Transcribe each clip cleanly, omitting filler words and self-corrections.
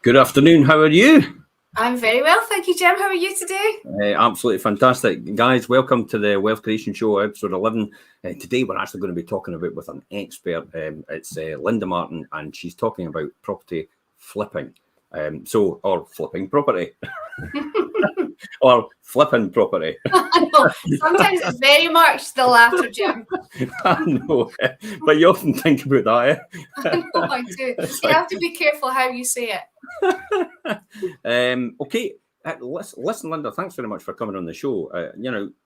Good afternoon. How are you? I'm very well, thank you, Jim. How are you today? Absolutely fantastic. Guys, welcome to the Wealth Creation Show, episode 11. Today, we're actually going to be talking about with an expert. It's Linda Martin, and she's talking about property flipping. Or flipping property. Or flipping property. I know. Sometimes it's very much the latter, Jim. I know, but you often think about that, eh? I know, I do. You have to be careful how you say it. Okay. Listen, Linda, thanks very much for coming on the show.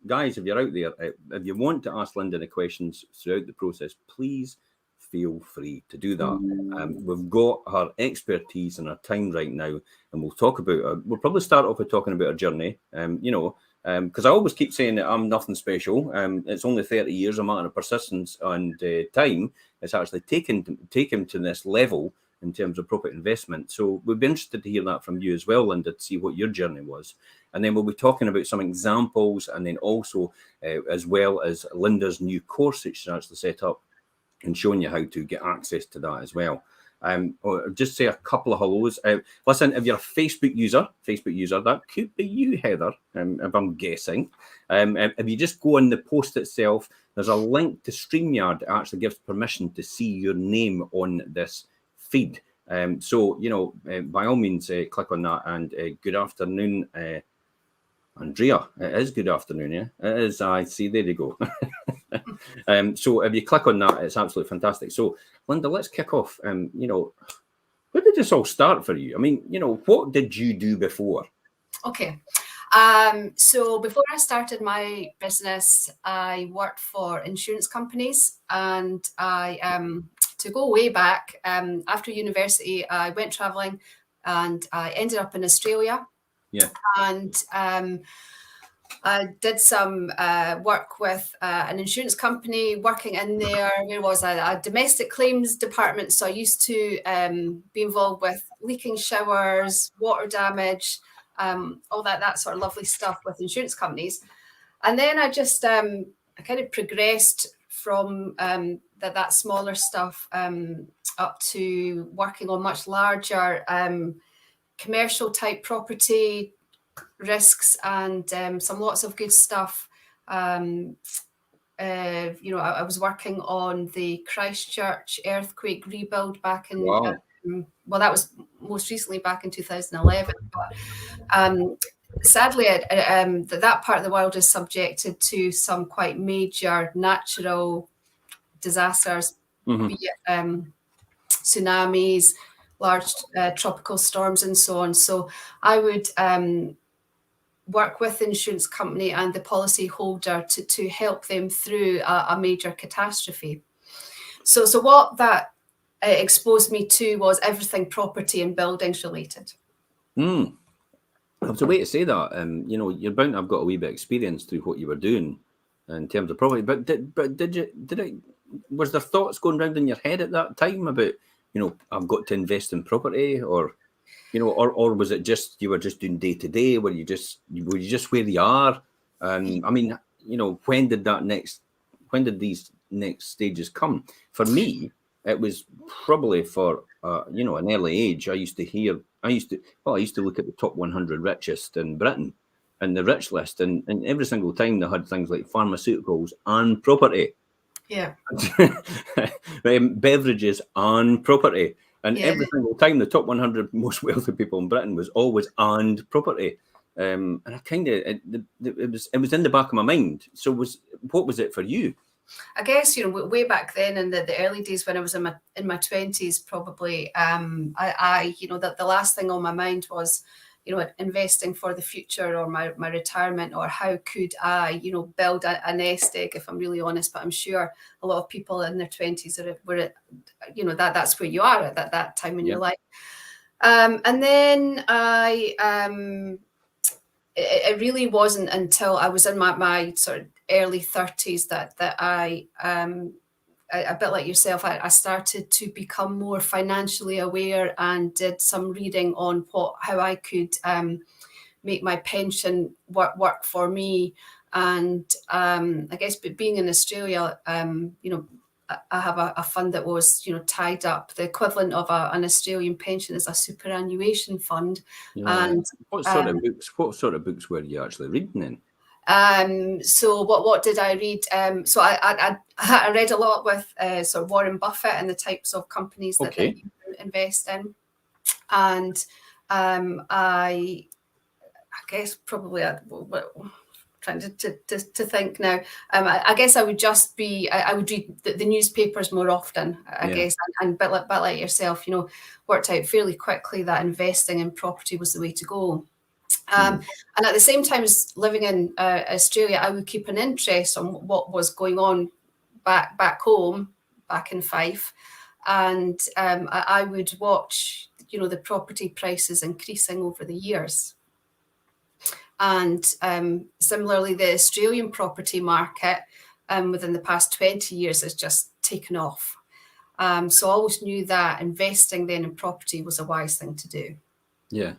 Guys, if you're out there, if you want to ask Linda any questions throughout the process, please feel free to do that. We've got her expertise and her time right now, and we'll talk about we'll probably start off with talking about her journey. Because I always keep saying that I'm nothing special. It's only 30 years, a matter of persistence and time. It's actually taken to this level in terms of property investment. So we'd be interested to hear that from you as well, Linda, to see what your journey was. And then we'll be talking about some examples, and then also as well as Linda's new course that she's actually set up and showing you how to get access to that as well. Just say a couple of hellos. Listen, if you're a Facebook user, that could be you, Heather, if I'm guessing. If you just go on the post itself, there's a link to StreamYard that actually gives permission to see your name on this feed. By all means, click on that. And good afternoon, Andrea. It is good afternoon, yeah? It is. I see. There you go. So if you click on that, it's absolutely fantastic. So, Linda, let's kick off. Where did this all start for you? I mean, what did you do before? Okay. So before I started my business, I worked for insurance companies, and to go way back, after university, I went traveling, and I ended up in Australia. Yeah. And I did some work with an insurance company, working in there. Where was I? A domestic claims department. So I used to be involved with leaking showers, water damage, all that sort of lovely stuff with insurance companies. And then I just I kind of progressed from that smaller stuff up to working on much larger commercial type property risks, and some lots of good stuff. I was working on the Christchurch earthquake rebuild back in Wow. That was most recently back in 2011. But sadly, that part of the world is subjected to some quite major natural disasters, be it tsunamis, large tropical storms, and so on. So I would work with the insurance company and the policy holder to help them through a major catastrophe. So what that exposed me to was everything property and buildings related. It's a way to say that. You're bound to have got a wee bit of experience through what you were doing in terms of property. Was there thoughts going around in your head at that time about, I've got to invest in property, or was it just you were just doing day to day? Were you just where you are? When did these next stages come? For me, it was probably for an early age. I used to look at the top 100 richest in Britain and the rich list, and every single time they had things like pharmaceuticals and property. Yeah. Beverages and property. And Yeah. every single time, the top 100 most wealthy people in Britain was always and property. And I kind of, it was in the back of my mind. So what was it for you? I guess, way back then in the early days when I was in my 20s, probably, the last thing on my mind was, investing for the future, or my retirement, or how could I, build a nest egg, if I'm really honest. But I'm sure a lot of people in their 20s that's where you are at that time in your life. And then it really wasn't until I was in my sort of early 30s that I a bit like yourself, I started to become more financially aware, and did some reading on how I could make my pension work for me. And I guess being in Australia, I have a fund that was, tied up. The equivalent of an Australian pension is a superannuation fund. Yeah. And What sort of books? What sort of books were you actually reading then? so what did I read? So I read a lot with sort of Warren Buffett and the types of companies that you invest in, and I guess probably trying to think now. I guess I would just be I would read the newspapers more often. I guess, and bit like yourself, worked out fairly quickly that investing in property was the way to go. And at the same time as living in Australia, I would keep an interest on what was going on back home, back in Fife, and I would watch, the property prices increasing over the years. And similarly, the Australian property market within the past 20 years has just taken off. So I always knew that investing then in property was a wise thing to do. Yeah.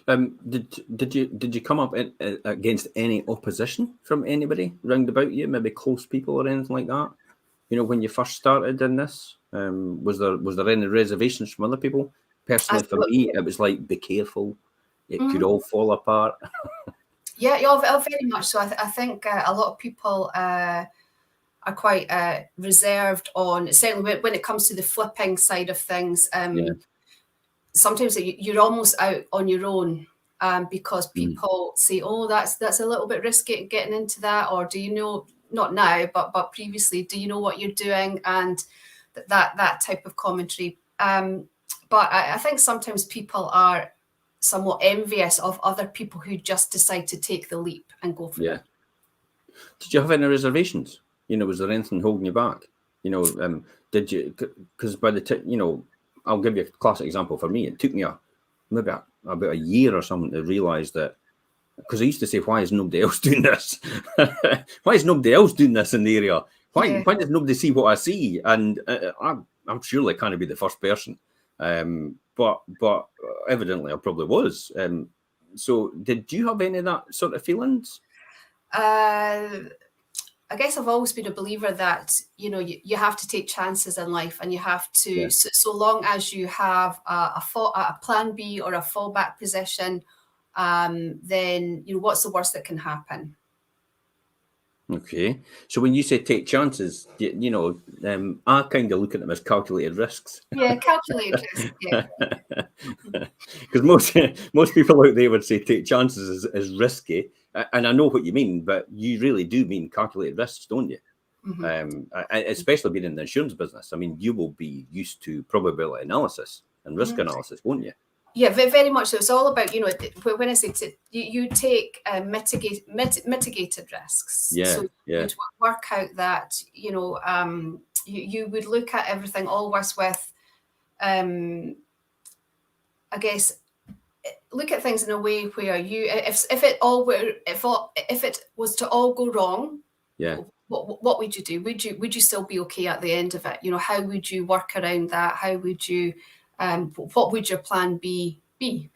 Did you come up against any opposition from anybody round about you, maybe close people or anything like that? When you first started in this, was there any reservations from other people? Personally, for me, it was like, be careful, it could all fall apart. Yeah, very much so. I think a lot of people are quite reserved on, certainly when it comes to the flipping side of things. Sometimes you're almost out on your own because people say, "Oh, that's a little bit risky getting into that," or "Do you know?" Not now, but previously, "Do you know what you're doing?" And that type of commentary. But I think sometimes people are somewhat envious of other people who just decide to take the leap and go for it. Did you have any reservations? Was there anything holding you back? Did you? Because by the time, I'll give you a classic example. For me, it took me maybe about a year or something to realise that, because I used to say, why is nobody else doing this? Why is nobody else doing this in the area? Why does nobody see what I see? And I'm surely can't be the first person. But evidently I probably was. So did you have any of that sort of feelings? I guess I've always been a believer that, you have to take chances in life, and you have to, so long as you have a plan B or a fallback position, then, what's the worst that can happen? Okay. So when you say take chances, I kind of look at them as calculated risks. Yeah, calculated risks, yeah. Because most people out there would say take chances is risky. And I know what you mean, but you really do mean calculated risks, don't you? Especially being in the insurance business. I mean, you will be used to probability analysis and risk analysis, won't you? Yeah, very much so. It's all about, when I say you take mitigated risks. So you'd work out that, you would look at everything always with, I guess, look at things in a way where if it was to all go wrong, what would you do? Would you still be okay at the end of it? How would you work around that? How would you what would your plan B be?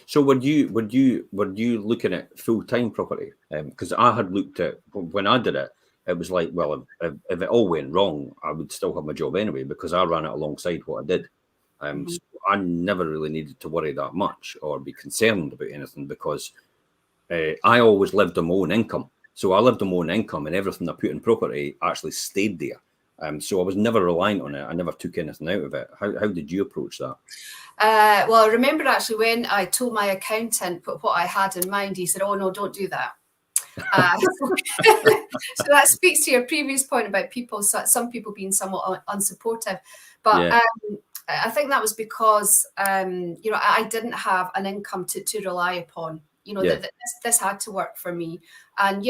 So were you looking at full-time property? Because I had looked at, when I did it, it was like, well, if it all went wrong, I would still have my job anyway, because I ran it alongside what I did. So I never really needed to worry that much or be concerned about anything, because I always lived on my own income. So I lived on my own income, and everything I put in property actually stayed there. So I was never reliant on it. I never took anything out of it. How did you approach that? Well, I remember actually when I told my accountant what I had in mind, he said, "Oh no, don't do that." So that speaks to your previous point about some people being somewhat unsupportive. But I think that was because I didn't have an income to rely upon. This had to work for me. And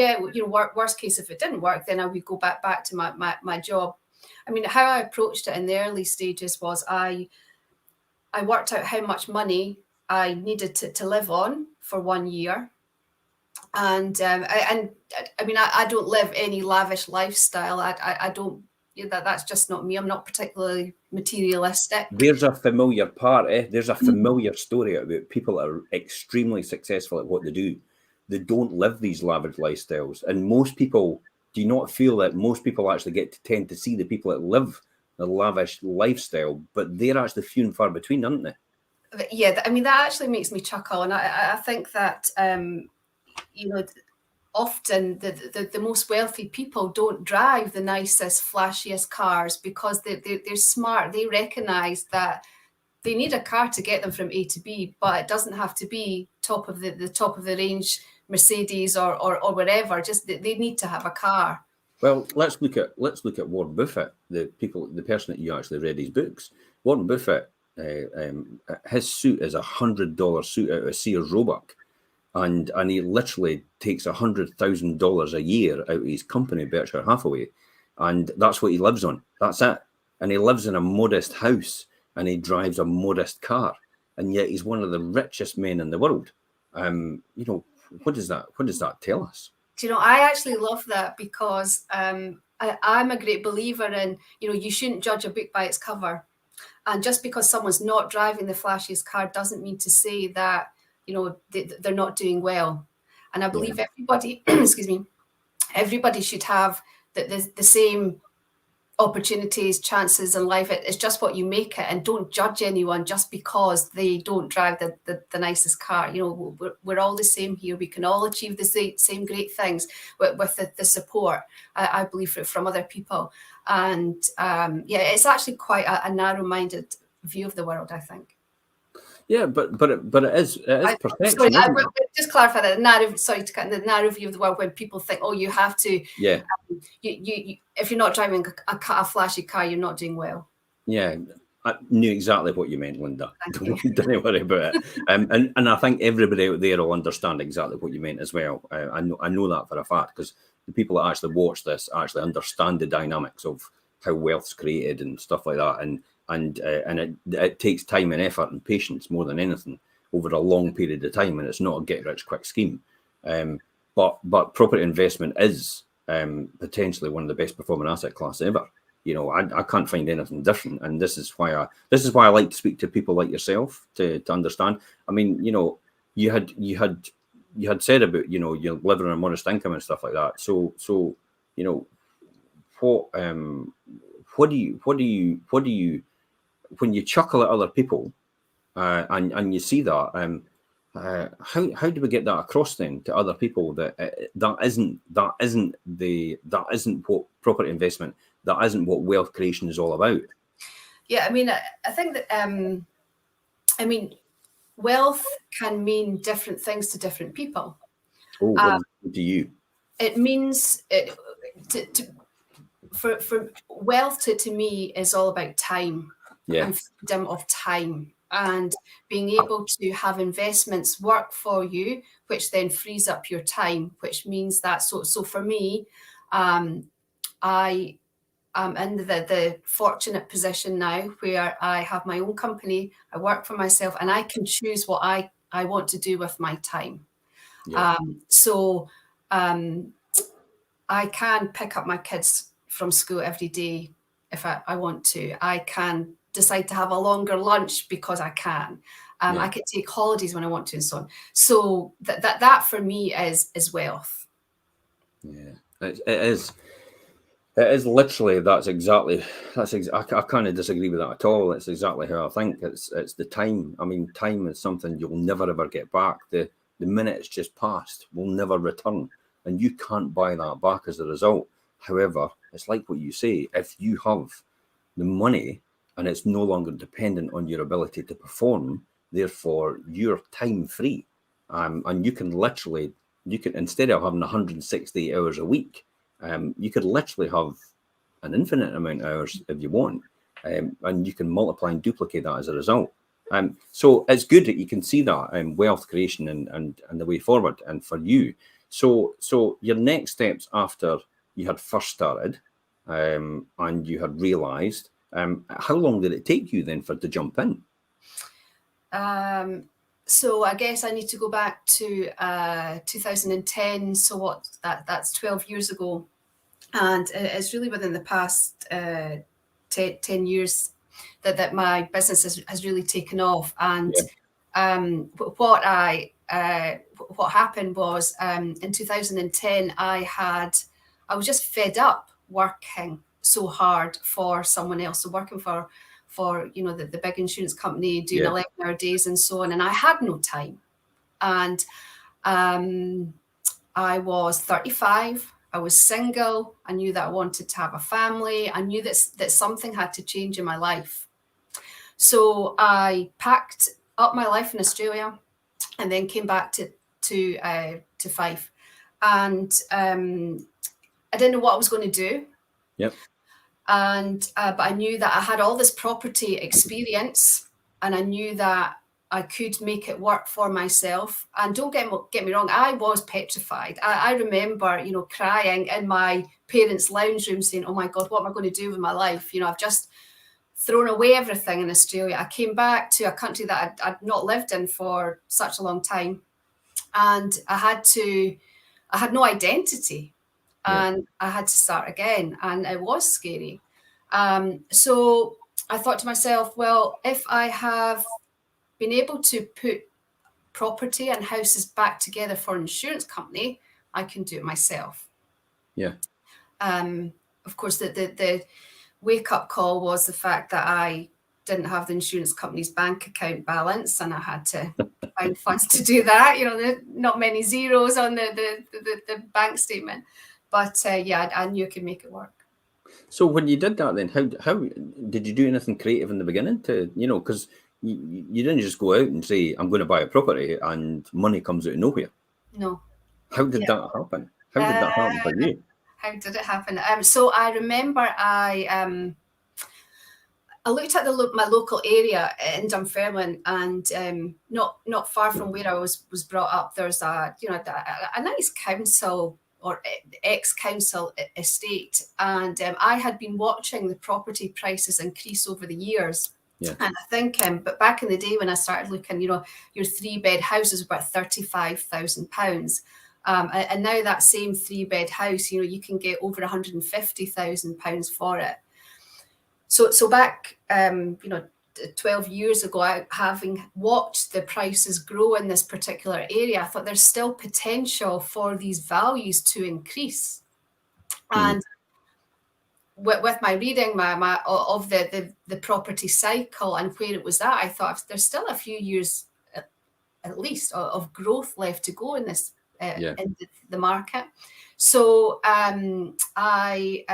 worst case, if it didn't work, then I would go back to my job. I mean, how I approached it in the early stages was I worked out how much money I needed to live on for 1 year. And I mean, I don't live any lavish lifestyle. I don't, that's just not me. I'm not particularly materialistic. There's a familiar part, There's a familiar story about people that are extremely successful at what they do. They don't live these lavish lifestyles. And most people do you not feel that most people actually get to tend to see the people that live the lavish lifestyle, but they're actually few and far between, aren't they? Yeah, I mean, that actually makes me chuckle. And I think that, often the most wealthy people don't drive the nicest, flashiest cars because they're smart. They recognize that they need a car to get them from A to B, but it doesn't have to be top of the top of the range Mercedes or whatever. Just they need to have a car. Well, let's look at Warren Buffett, the person that you actually read his books. Warren Buffett, his suit is $100 suit out of Sears Roebuck, and he literally takes $100,000 a year out of his company, Berkshire Hathaway, and that's what he lives on. That's it. And he lives in a modest house, and he drives a modest car, and yet he's one of the richest men in the world. What does that tell us? Do you know, I actually love that because I'm a great believer in, you shouldn't judge a book by its cover. And just because someone's not driving the flashiest car doesn't mean to say that, they're not doing well. And I believe everybody, excuse me, everybody should have the same opportunities, chances in life. It's just what you make it, and don't judge anyone just because they don't drive the nicest car. We're all the same here. We can all achieve the same great things with the support, I believe, from other people. And it's actually quite a narrow-minded view of the world, I think. Yeah, but it is perception. Sorry, just clarify that. The narrow view of the world, when people think, oh, you have to. Yeah. You if you're not driving a flashy car, you're not doing well. Yeah, I knew exactly what you meant, Linda. Don't worry about it. And I think everybody out there will understand exactly what you meant as well. I know that for a fact, because the people that actually watch this actually understand the dynamics of how wealth's created and stuff like that. And it takes time and effort and patience more than anything over a long period of time, and it's not a get-rich-quick scheme. But property investment is potentially one of the best performing asset class ever. I can't find anything different, and this is why I like to speak to people like yourself to understand. I mean, you had said about you're living on a modest income and stuff like that. So what do you when you chuckle at other people and you see that, how do we get that across then to other people that that isn't what property investment, that isn't what wealth creation is all about? Yeah, I mean, I think that wealth can mean different things to different people. Oh, what do you? It means for wealth to me is all about time. And freedom of time, and being able to have investments work for you, which then frees up your time, which means that so for me, I am in the fortunate position now where I have my own company, I work for myself, and I can choose what I want to do with my time. I can pick up my kids from school every day if I want to. I can decide to have a longer lunch because I can. I could take holidays when I want to, and so on. So that for me is wealth. Yeah, it is. It is literally. I can't disagree with that at all. It's exactly how I think. It's the time. I mean, time is something you'll never ever get back. The minute it's just passed will never return, and you can't buy that back as a result. However, it's like what you say. If you have the money, and it's no longer dependent on your ability to perform, therefore you're time free. And you can instead of having 160 hours a week, you could literally have an infinite amount of hours if you want. And you can multiply and duplicate that as a result. So it's good that you can see that wealth creation and the way forward, and for you. So your next steps after you had first started and you had realized, how long did it take you then to jump in? So I guess I need to go back to 2010. So that's 12 years ago. And it's really within the past 10 years that my business has really taken off. And what happened was in 2010, I had I was just fed up working so hard for someone else. So working for the big insurance company, doing 11-hour days and so on. And I had no time. And I was 35. I was single. I knew that I wanted to have a family. I knew that something had to change in my life. So I packed up my life in Australia and then came back to Fife. And I didn't know what I was going to do. Yep. And but I knew that I had all this property experience, and I knew that I could make it work for myself. And don't get me wrong, I was petrified. I remember, crying in my parents' lounge room saying, oh my God, what am I going to do with my life? I've just thrown away everything in Australia. I came back to a country that I'd not lived in for such a long time. And I had no identity. And I had to start again. And it was scary. So I thought to myself, well, if I have been able to put property and houses back together for an insurance company, I can do it myself. Yeah. Of course, the wake-up call was the fact that I didn't have the insurance company's bank account balance, and I had to find funds to do that. Not many zeros on the bank statement, but I knew I could make it work. So when you did that, then how did you do anything creative in the beginning to because you didn't just go out and say I'm going to buy a property and money comes out of nowhere? No. How did that happen? How did that happen for you? How did it happen? So I remember I looked at my local area in Dunfermline, and not far from where I was brought up, there's a nice council or ex-council estate, and I had been watching the property prices increase over the years. Yeah. And I think, but back in the day when I started looking, your 3-bed house was about £35,000. And now that same 3-bed house, you can get over £150,000 for it. So back, 12 years ago, having watched the prices grow in this particular area, I thought there's still potential for these values to increase. And with my reading of the property cycle and where it was at, I thought there's still a few years at least of growth left to go in this in the market. So I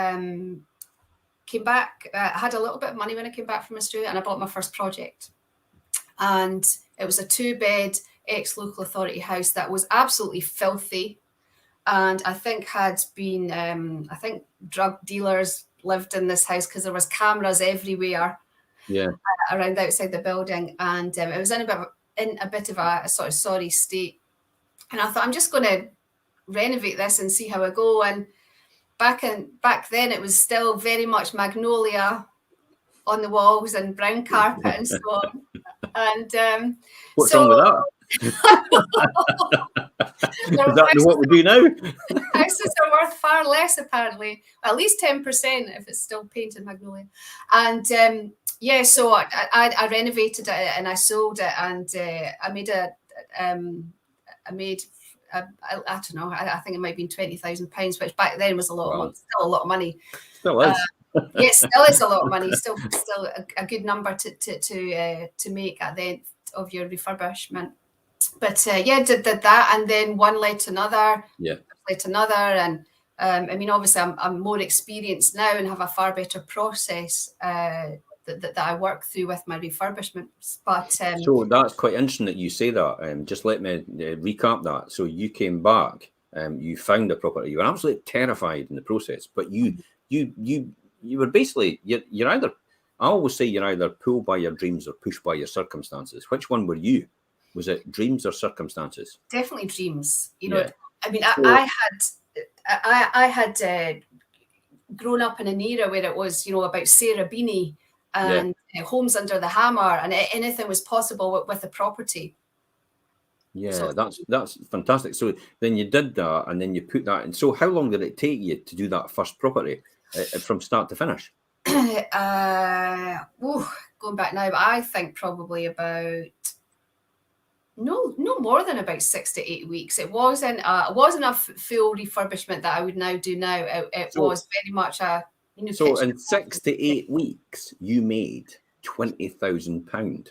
came back. I had a little bit of money when I came back from Australia, and I bought my first project. And it was a 2-bed ex-local authority house that was absolutely filthy, and I think had been drug dealers lived in this house because there was cameras everywhere around outside the building, and it was in a bit of a sort of sorry state. And I thought, I'm just going to renovate this and see how I go. And back then it was still very much magnolia on the walls and brown carpet and so on. And what's wrong with that? Is that what we do now? Houses are worth far less, apparently, at least 10% if it's still painted magnolia. And so I renovated it and I sold it, and I made I don't know, I think it might have been £20,000, which back then was a lot of money, still a lot of money. Still is. Yes, still is a lot of money. Still a good number to make at the end of your refurbishment. But did that, and then one led to another. Yeah. Led to another, and obviously I'm more experienced now and have a far better process that I work through with my refurbishments. But so that's quite interesting that you say that. Just let me recap that. So you came back, you found a property. You were absolutely terrified in the process, but you were basically you're either. I always say you're either pulled by your dreams or pushed by your circumstances. Which one were you? Was it dreams or circumstances? Definitely dreams. I had grown up in an era where it was, about Sarah Beanie and homes under the hammer, and anything was possible with the property. Yeah, so that's fantastic. So then you did that, and then you put that in. So how long did it take you to do that first property from start to finish? Going back now, but I think probably about No more than about 6 to 8 weeks. It wasn't a full refurbishment that I would now do now. It was very much a So in 6 to 8 weeks, you made £20,000.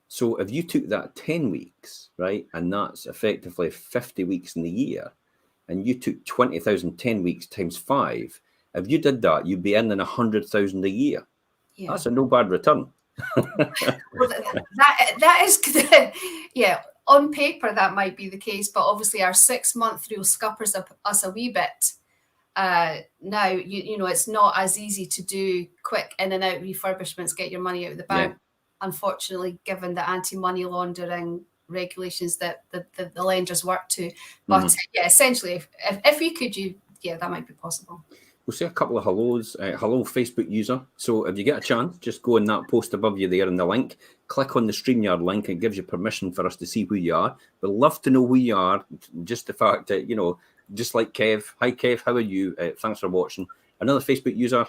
So if you took that 10 weeks, right, and that's effectively 50 weeks in the year, and you took 20,000 10 weeks times 5, if you did that, you'd be earning 100,000 a year. Yeah. That's a no bad return. Well, that is good. Yeah, on paper that might be the case, but obviously our 6-month rule scuppers us a wee bit. Now you know it's not as easy to do quick in and out refurbishments, get your money out of the bank. Unfortunately, given the anti-money laundering regulations that the lenders work to. But yeah, essentially, if we could, that might be possible. We'll say a couple of hellos. Hello, Facebook user. So if you get a chance, just go in that post above you there in the link. Click on the StreamYard link. It gives you permission for us to see who you are. We'd love to know who you are. Just the fact that, just like Kev. Hi, Kev. How are you? Thanks for watching. Another Facebook user,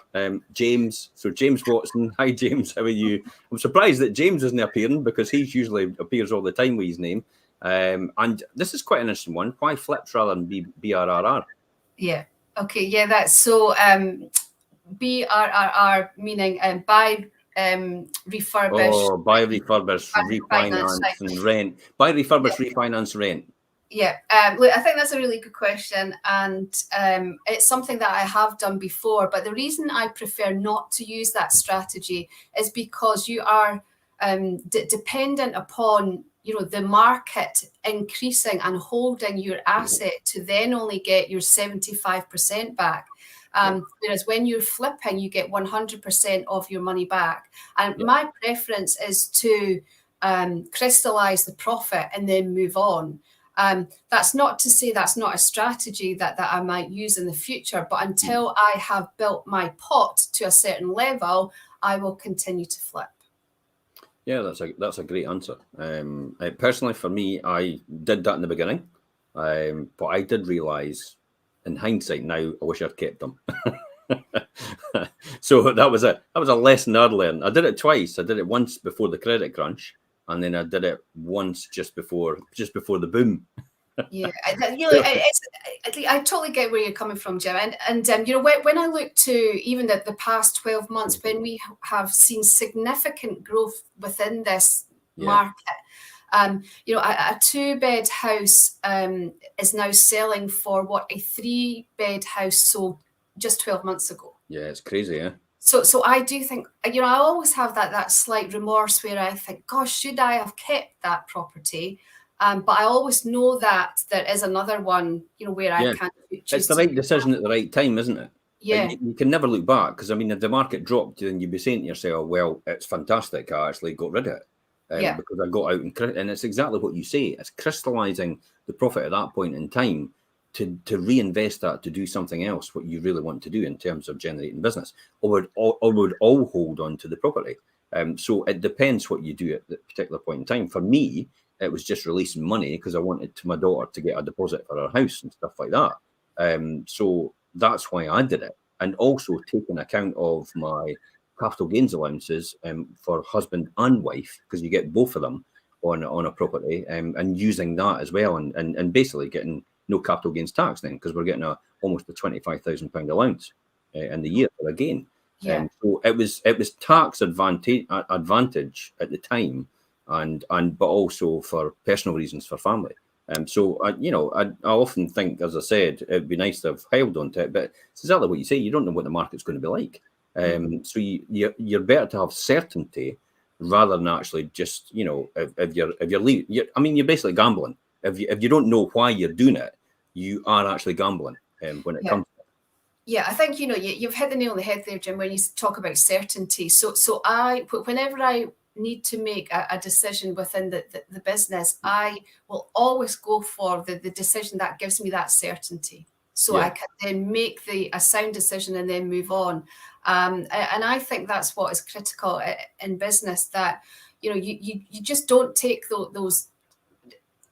James. So James Watson. Hi, James. How are you? I'm surprised that James isn't appearing because he usually appears all the time with his name. And this is quite an interesting one. Why flips rather than BRRR? Yeah. Okay, yeah, that's so BRRR meaning buy, refurbish. Oh, buy, refurbish, refinance, and rent. Buy, refurbish, refinance, rent. Yeah, look, I think that's a really good question, and it's something that I have done before. But the reason I prefer not to use that strategy is because you are dependent upon the market increasing and holding your asset to then only get your 75% back. Whereas when you're flipping, you get 100% of your money back. And my preference is to crystallize the profit and then move on. That's not to say that's not a strategy that I might use in the future, but until I have built my pot to a certain level, I will continue to flip. Yeah, that's a great answer. Personally, for me, I did that in the beginning, but I did realise, in hindsight now, I wish I'd kept them. So that was a lesson I learned. I did it twice. I did it once before the credit crunch, and then I did it once just before the boom. Yeah, I totally get where you're coming from, Jim. And when I look to even the past 12 months, when we have seen significant growth within this market, a 2-bed house is now selling for what a 3-bed house sold just 12 months ago. Yeah, it's crazy, yeah. So I do think, I always have that slight remorse where I think, gosh, should I have kept that property? But I always know that there is another one, where I can't choose. It's the right decision at the right time, isn't it? Yeah. You can never look back because, if the market dropped, then you'd be saying to yourself, well, it's fantastic. I actually got rid of it because I got out and it's exactly what you say. It's crystallizing the profit at that point in time to reinvest that to do something else, what you really want to do in terms of generating business, or would all hold on to the property. So it depends what you do at that particular point in time. For me, it was just releasing money because I wanted my daughter to get a deposit for her house and stuff like that. So that's why I did it. And also taking account of my capital gains allowances for husband and wife, because you get both of them on a property, and using that as well, and basically getting no capital gains tax then, because we're getting almost a £25,000 allowance in the year for a gain. Yeah. So it was tax advantage at the time, but also for personal reasons for family. So I often think, as I said, it'd be nice to have held on to it, but it's exactly what you say. You don't know what the market's going to be like. So you're better to have certainty rather than actually just, if you're leaving, you're basically gambling. If you don't know why you're doing it, you are actually gambling when it comes to it. Yeah, I think, you've hit the nail on the head there, Jim, when you talk about certainty. So whenever I need to make a decision within the business, I will always go for the decision that gives me that certainty. So I can then make a sound decision and then move on. And I think that's what is critical in business, that, you just don't take those.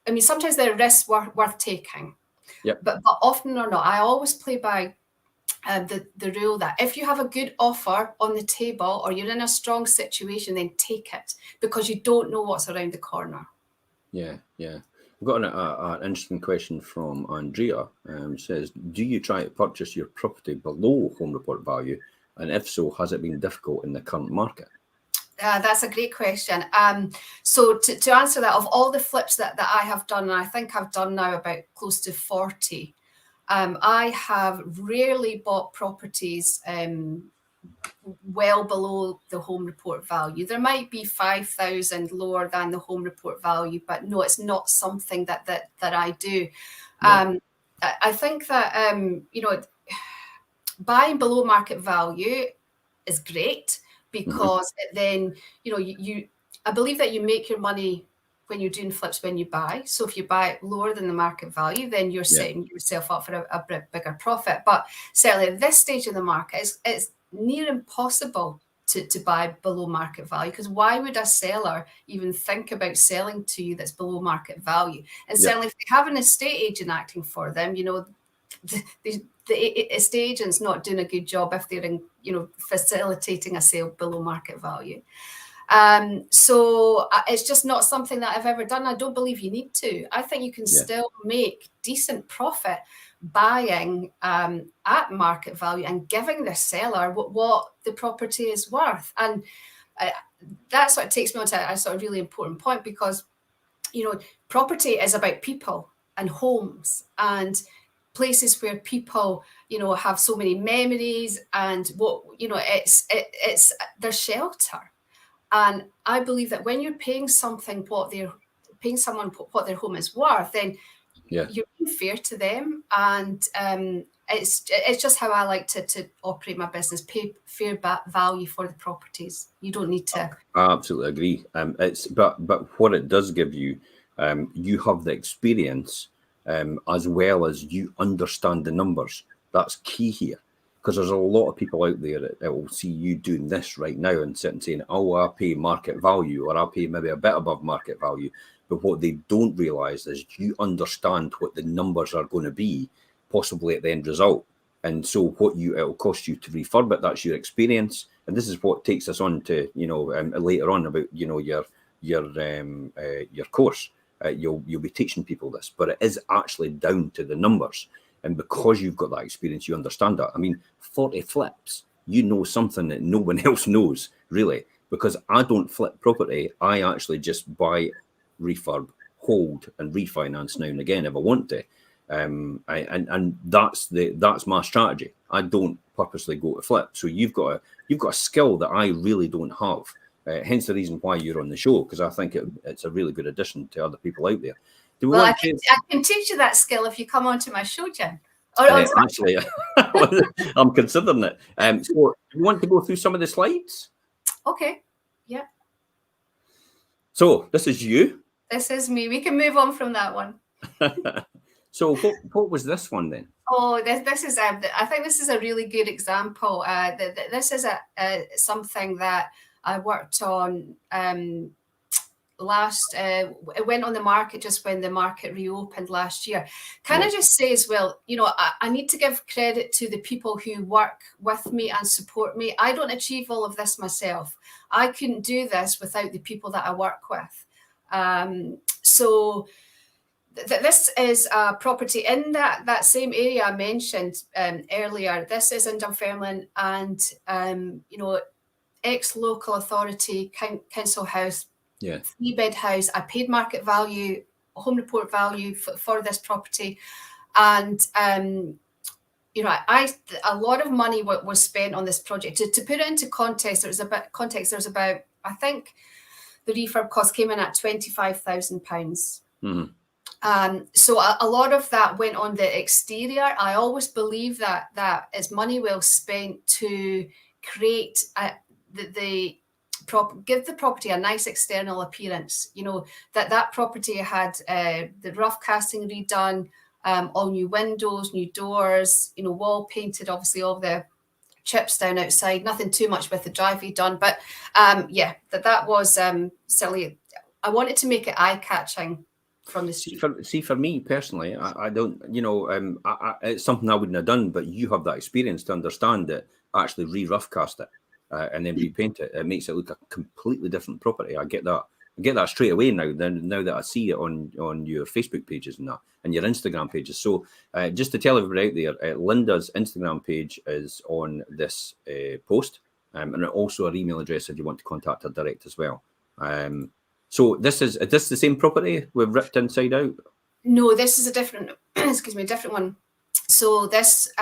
I mean, sometimes they're risks worth taking. Yep. But often or not, I always play by the rule that if you have a good offer on the table or you're in a strong situation, then take it, because you don't know what's around the corner. Yeah, yeah. We've got an interesting question from Andrea. Says, do you try to purchase your property below home report value? And if so, has it been difficult in the current market? That's a great question. So to answer that, of all the flips that I have done, and I think I've done now about close to 40, I have rarely bought properties well below the home report value. There might be 5,000 lower than the home report value, but no, it's not something that I do. Yeah. I think that buying below market value is great, because then I believe that you make your money when you're doing flips when you buy. So if you buy it lower than the market value, then you're setting yourself up for a bigger profit. But certainly at this stage of the market, it's near impossible to buy below market value, because why would a seller even think about selling to you that's below market value? And certainly if they have an estate agent acting for them, the estate agent's not doing a good job if they're facilitating a sale below market value. So it's just not something that I've ever done. I don't believe you need to. I think you can still make decent profit buying at market value and giving the seller what the property is worth. And that's what takes me on to a sort of really important point, because property is about people and homes and places where people have so many memories, and it's their shelter. And I believe that when you're paying someone what their home is worth, then you're being fair to them. And it's just how I like to operate my business. Pay fair value for the properties. You don't need to. I absolutely agree. But what it does give you, you have the experience, as well as you understand the numbers. That's key here, because there's a lot of people out there that will see you doing this right now and sit and saying, oh, I pay market value, or I'll pay maybe a bit above market value. But what they don't realize is you understand what the numbers are going to be, possibly at the end result. And so what it'll cost you to refurb it, that's your experience. And this is what takes us on to, later on about, your course. You'll be teaching people this, but it is actually down to the numbers. And because you've got that experience, you understand that. I mean, 40 flips, you know something that no one else knows, really, because I don't flip property. I actually just buy, refurb, hold, and refinance now and again if I want to. And that's my strategy. I don't purposely go to flip. So you've got a skill that I really don't have. Hence the reason why you're on the show, because I think it's a really good addition to other people out there. I can teach you that skill if you come onto my show, Jen. Actually, I'm considering it. So you want to go through some of the slides? Okay. Yeah. So this is you. This is me. We can move on from that one. So what was this one then? Oh, this is I think this is a really good example. This is something that I worked on it went on the market just when the market reopened last year. Can I just say as well, I need to give credit to the people who work with me and support me. I don't achieve all of this myself. I couldn't do this without the people that I work with. So this is a property in that same area I mentioned earlier. This is in Dunfermline, and ex-local authority, council house, 3-bed house. I paid market value, home report value for this property, and a lot of money was spent on this project. To put it into context, there's about, I think the refurb cost came in at £25,000. So a lot of that went on the exterior. I always believe that is money well spent to create give the property a nice external appearance. That property had the rough casting redone, all new windows, new doors, wall painted, obviously all the chips down outside, nothing too much with the driveway done. But that was certainly, I wanted to make it eye-catching from the street. For me personally, I don't, it's something I wouldn't have done, but you have that experience to understand that actually re-rough cast it and then repaint it. It makes it look a completely different property. I get that get that straight away now. Then now that I see it on your Facebook pages and that, and your Instagram pages. So just to tell everybody out there, Linda's Instagram page is on this post, and also her email address if you want to contact her direct as well. So is this the same property we've ripped inside out? No, this is a different, excuse me, a different one. So this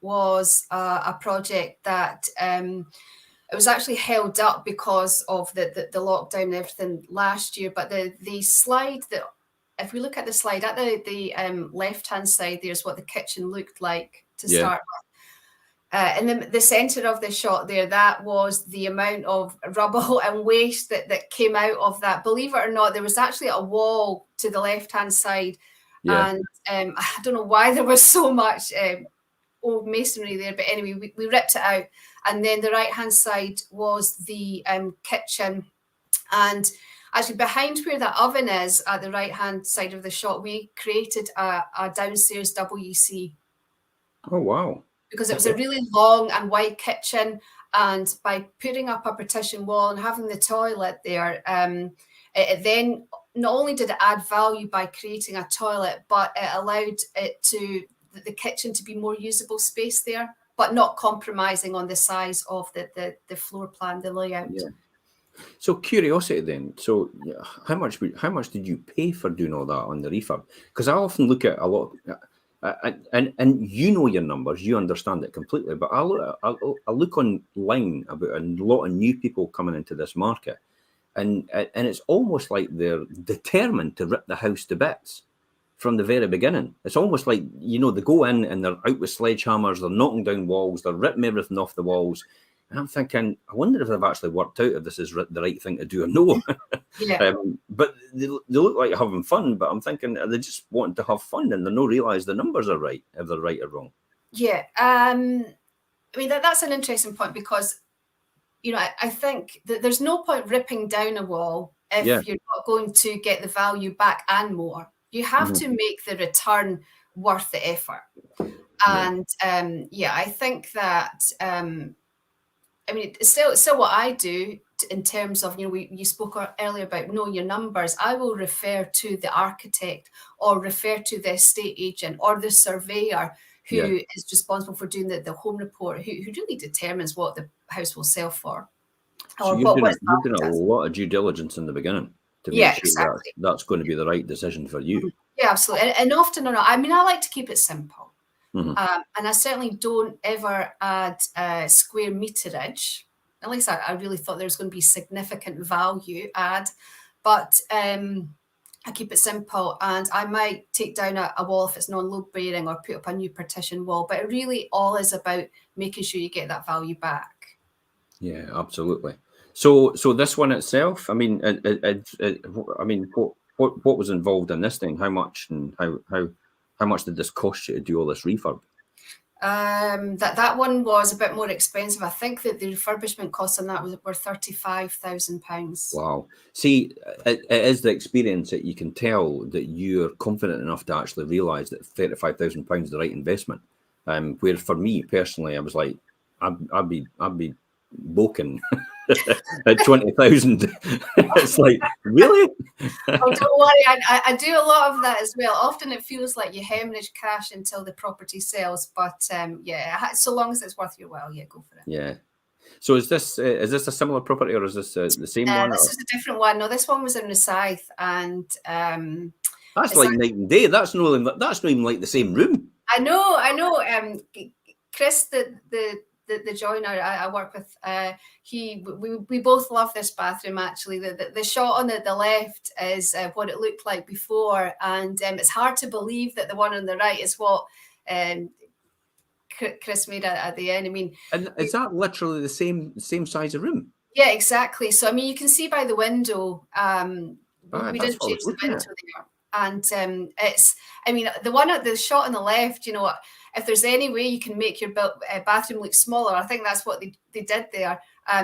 was a project that it was actually held up because of the lockdown and everything last year. But the slide that, if we look at the slide at the left-hand side, there's what the kitchen looked like to start with. And the centre of the shot there, that was the amount of rubble and waste that came out of that. Believe it or not, there was actually a wall to the left-hand side. Yeah. And I don't know why there was so much old masonry there, but anyway, we ripped it out. And then the right-hand side was the kitchen. And actually behind where that oven is, at the right-hand side of the shot, we created a downstairs WC. Oh, wow. Because it was a really long and wide kitchen, and by putting up a partition wall and having the toilet there, it then not only did it add value by creating a toilet, but it allowed the kitchen to be more usable space there, but not compromising on the size of the floor plan, the layout. Yeah. So curiosity then. So how much did you pay for doing all that on the refurb? Because I often look at a lot. And you know your numbers, you understand it completely. But I look online about a lot of new people coming into this market, and it's almost like they're determined to rip the house to bits from the very beginning. It's almost like, they go in and they're out with sledgehammers, they're knocking down walls, they're ripping everything off the walls. And I'm thinking, I wonder if they've actually worked out if this is the right thing to do or no. Yeah. But they look like having fun, but I'm thinking, are they just wanting to have fun and they don't realise the numbers are right, if they're right or wrong? Yeah. I mean, that's an interesting point because, I think that there's no point ripping down a wall if you're not going to get the value back and more. You have to make the return worth the effort. And I think that... I mean, it's still what I do in terms of, you spoke earlier about knowing your numbers. I will refer to the architect or refer to the estate agent or the surveyor who is responsible for doing the home report, who really determines what the house will sell for. So you've done a lot of due diligence in the beginning to make sure that's going to be the right decision for you. Yeah, absolutely. And often or not, I mean, I like to keep it simple. And I certainly don't ever add square meterage, unless I really thought there was going to be significant value add. But I keep it simple, and I might take down a wall if it's non-load bearing or put up a new partition wall. But it really all is about making sure you get that value back. Yeah, absolutely. So this one itself, I mean, what was involved in this thing? How much and how much did this cost you to do all this refurb? That one was a bit more expensive. I think that the refurbishment costs on that were £35,000. Wow. See, it is the experience that you can tell that you're confident enough to actually realise that £35,000 is the right investment. Where for me personally, I was like, I'd be boking at 20,000. It's like, really? Oh, don't worry, I do a lot of that as well. Often it feels like you hemorrhage cash until the property sells, but so long as it's worth your while, go for it. Yeah. So is this a similar property, or is this the same one? This is a different one. No, this one was in Rosyth, and that's like night and day. That's not even like the same room. I know. Chris, the joiner I work with, we both love this bathroom. Actually, the shot on the left is what it looked like before, and it's hard to believe that the one on the right is what Chris made at the end. I mean, and is that literally the same size of room? Yeah, exactly. So I mean, you can see by the window. We didn't change the window there, and it's. I mean, the shot on the left. If there's any way you can make your bathroom look smaller, I think that's what they did there.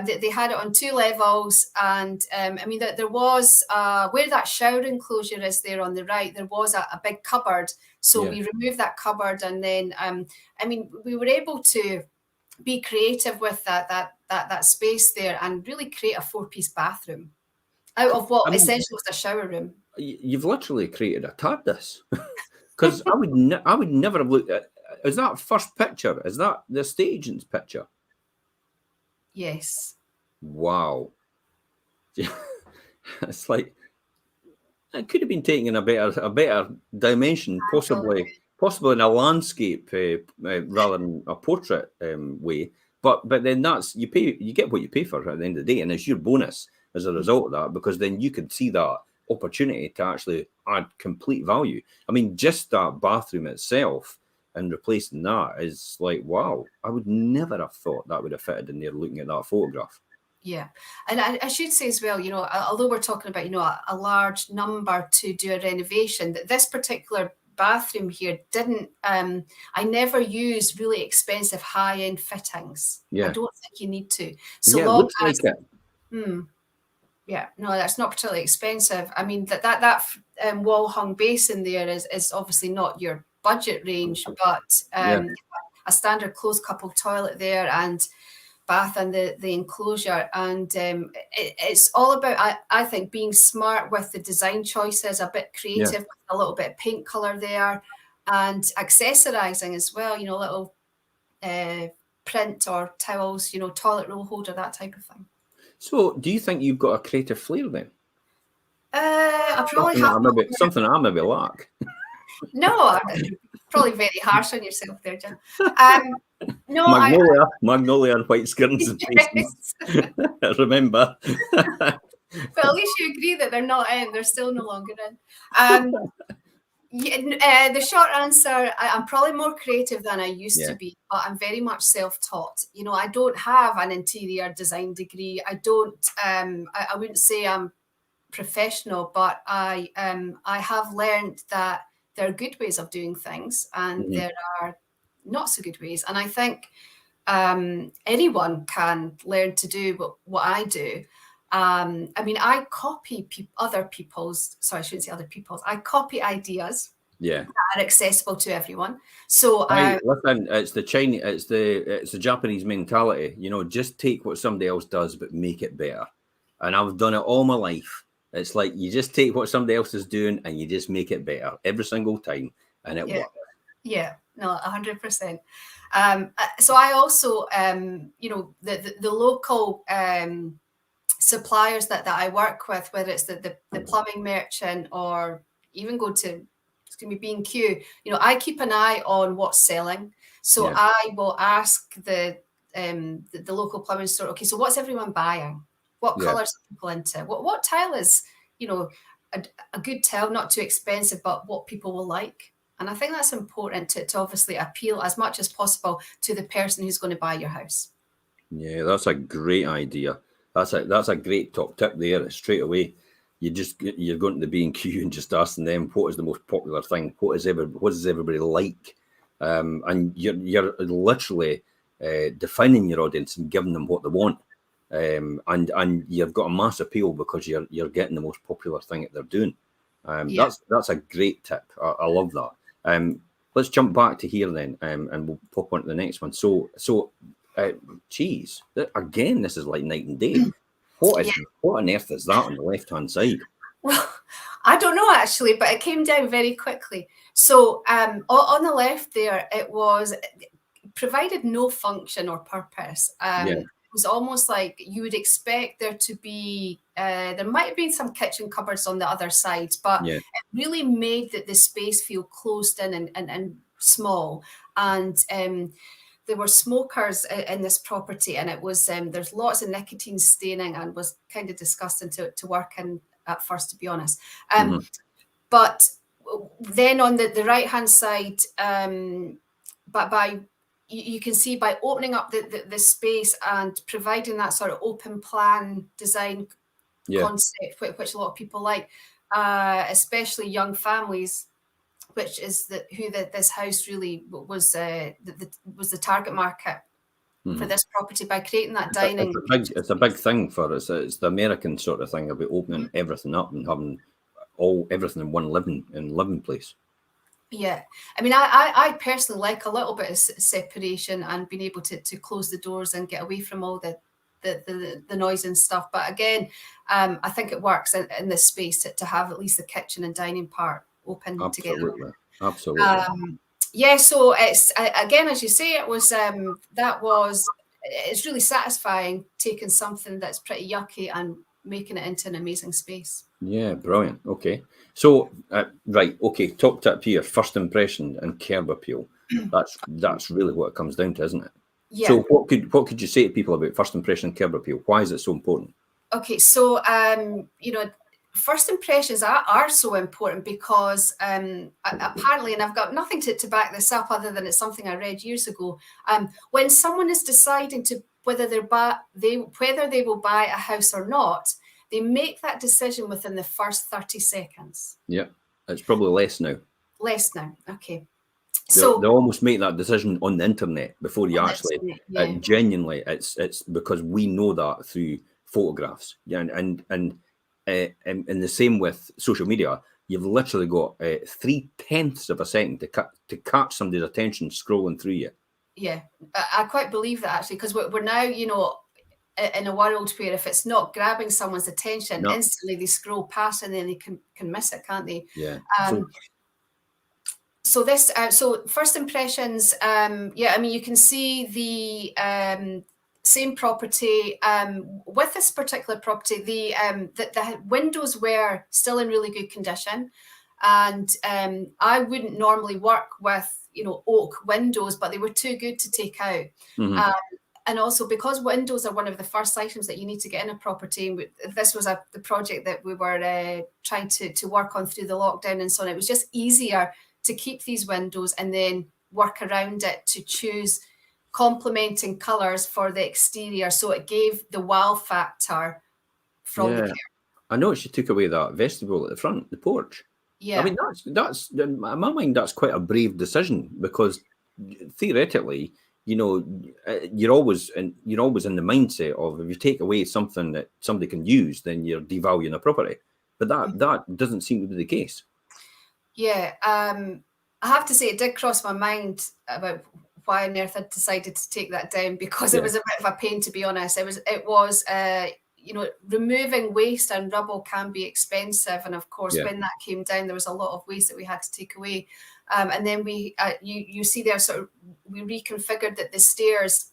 They had it on 2 levels, and I mean, there was where that shower enclosure is there on the right, there was a big cupboard. So we removed that cupboard, and then I mean, we were able to be creative with that space there and really create a 4-piece bathroom. Out of what I mean, essentially was a shower room. you've literally created a TARDIS. Because I would never have looked at. Is that first picture? Is that the estate agent's picture? Yes. Wow. It's like it could have been taken in a better dimension, possibly in a landscape rather than a portrait way. But then you get what you pay for at the end of the day, and it's your bonus as a result of that, because then you could see that opportunity to actually add complete value. I mean, just that bathroom itself and replacing that is like, wow, I would never have thought that would have fitted in there looking at that photograph. Yeah. And I should say as well, although we're talking about, a large number to do a renovation, that this particular bathroom here didn't, I never use really expensive high-end fittings. Yeah. I don't think you need to. So yeah, it long looks as, like it. Yeah, no, that's not particularly expensive. I mean, that wall hung basin there is obviously not your budget range, but a standard closed couple toilet there and bath and the enclosure. And it's all about, I think, being smart with the design choices, a bit creative, with a little bit of paint color there, and accessorizing as well, little print or towels, toilet roll holder, that type of thing. So, do you think you've got a creative flair then? I probably have something I maybe lack. No, I'm probably very harsh on yourself there, Jim. No, Magnolia and white skirts and faces. Remember. But at least you agree that they're not in. They're still no longer in. The short answer, I'm probably more creative than I used to be, but I'm very much self-taught. I don't have an interior design degree. I don't. I wouldn't say I'm professional, but I have learned that there are good ways of doing things, and there are not so good ways. And I think anyone can learn to do what I do. I mean, I copy other people's. Sorry, I shouldn't say other people's. I copy ideas that are accessible to everyone. So listen, it's the Chinese, it's the Japanese mentality. Just take what somebody else does, but make it better. And I've done it all my life. It's like you just take what somebody else is doing and you just make it better every single time, and it works. Yeah, no, 100%. So I also, the local suppliers that I work with, whether it's the plumbing merchant or even go to, it's going to be B&Q, I keep an eye on what's selling. So I will ask the local plumbing store, okay, so what's everyone buying? What colors are people into? What tile is, a good tile, not too expensive, but what people will like. And I think that's important to obviously appeal as much as possible to the person who's going to buy your house. Yeah, that's a great idea. That's a great top tip there. Straight away, you're going to the B&Q and just asking them what is the most popular thing, what does everybody like, and you're literally defining your audience and giving them what they want, and you've got a mass appeal because you're getting the most popular thing that they're doing. That's a great tip. I love that. Let's jump back to here then, and we'll pop on to the next one. So. Geez, again, this is like night and day. What on earth is that on the left-hand side? Well, I don't know actually, but it came down very quickly. So on the left there, it provided no function or purpose. It was almost like you would expect there to be, there might have been some kitchen cupboards on the other side, but it really made the space feel closed in and small. And there were smokers in this property, and it was there's lots of nicotine staining, and was kind of disgusting to work in at first, to be honest. But then on the right hand side, you can see by opening up the space and providing that sort of open plan design concept, which a lot of people like, especially young families, which is who this house really was the target market for this property, by creating that dining. It's a big thing for us. It's the American sort of thing about opening everything up and having everything in one living place. Yeah, I mean, I personally like a little bit of separation and being able to close the doors and get away from all the the noise and stuff. But again, I think it works in this space to have at least the kitchen and dining part open together. Absolutely. Yeah, so it's again, as you say, it's really satisfying taking something that's pretty yucky and making it into an amazing space. Yeah, brilliant. Okay, so right, okay, top tip here: first impression and curb appeal. That's really what it comes down to, isn't it? Yeah. So what could you say to people about first impression and curb appeal? Why is it so important? Okay, so first impressions are so important because apparently, and I've got nothing to back this up other than it's something I read years ago. When someone is deciding to whether they will buy a house or not, they make that decision within the first 30 seconds. Yeah, it's probably less now. Less now, okay. They almost make that decision on the internet before you actually genuinely. It's because we know that through photographs. Yeah, and the same with social media. You've literally got 0.3 of a second to catch somebody's attention scrolling through you. Yeah, I quite believe that actually, because we're now, in a world where if it's not grabbing someone's attention, instantly they scroll past and then they can miss it, can't they? Yeah. So first impressions, you can see the same property. With this particular property, the windows were still in really good condition, and I wouldn't normally work with oak windows, but they were too good to take out. Mm-hmm. And also because windows are one of the first items that you need to get in a property. This was the project that we were trying to work on through the lockdown and so on. It was just easier to keep these windows and then work around it to choose complementing colours for the exterior. So it gave the wow factor from the curb. I noticed you took away that vestibule at the front, the porch. Yeah. I mean, that's in my mind, that's quite a brave decision because theoretically, you're always in the mindset of if you take away something that somebody can use, then you're devaluing a property. But that doesn't seem to be the case. Yeah, I have to say it did cross my mind about why on earth I decided to take that down because it was a bit of a pain, to be honest. It was removing waste and rubble can be expensive, and of course when that came down, there was a lot of waste that we had to take away. And then we, you see there, sort of, we reconfigured the stairs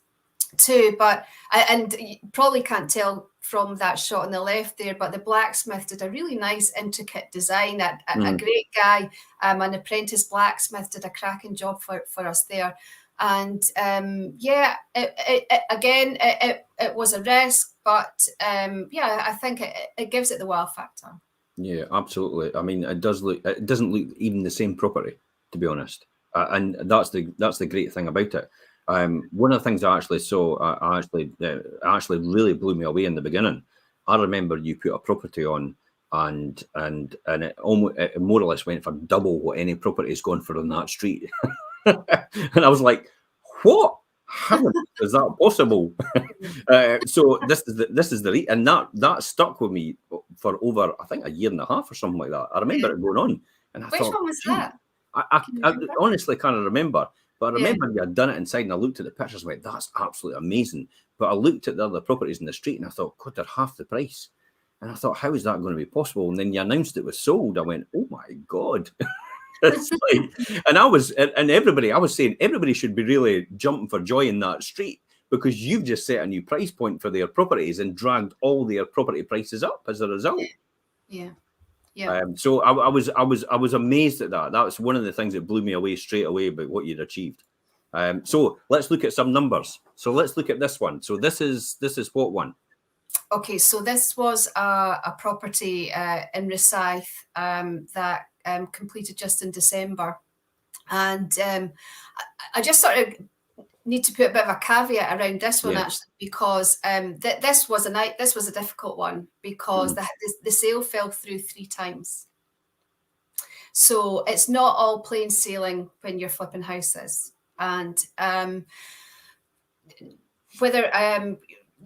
too. But and you probably can't tell from that shot on the left there, but the blacksmith did a really nice, intricate design. A great guy, an apprentice blacksmith, did a cracking job for us there. And it was a risk, but I think it gives it the wow factor. Yeah, absolutely. I mean, it doesn't look even the same property, to be honest. And that's the great thing about it. One of the things I actually saw, actually really blew me away in the beginning. I remember you put a property on, and it more or less went for double what any property is going for on that street. And I was like, what? How is that possible? So this is the and that stuck with me for over, I think, a year and a half or something like that. I remember it going on, and I Which thought, one was that? I honestly can't remember, but I remember you had done it inside, and I looked at the pictures and went, that's absolutely amazing. But I looked at the other properties in the street, and I thought, God, they're half the price. And I thought, how is that going to be possible? And then you announced it was sold. I went, oh my God. It's like, and I was saying everybody should be really jumping for joy in that street because you've just set a new price point for their properties and dragged all their property prices up as a result. Yeah. So I was amazed at that. That was one of the things that blew me away straight away about what you'd achieved. So let's look at some numbers. So let's look at this one. So this is what one? Okay, so this was a property in Rosyth that completed just in December, and I just sort of need to put a bit of a caveat around this one actually, because this was a difficult one because the sale fell through 3 times. So it's not all plain sailing when you're flipping houses, and whether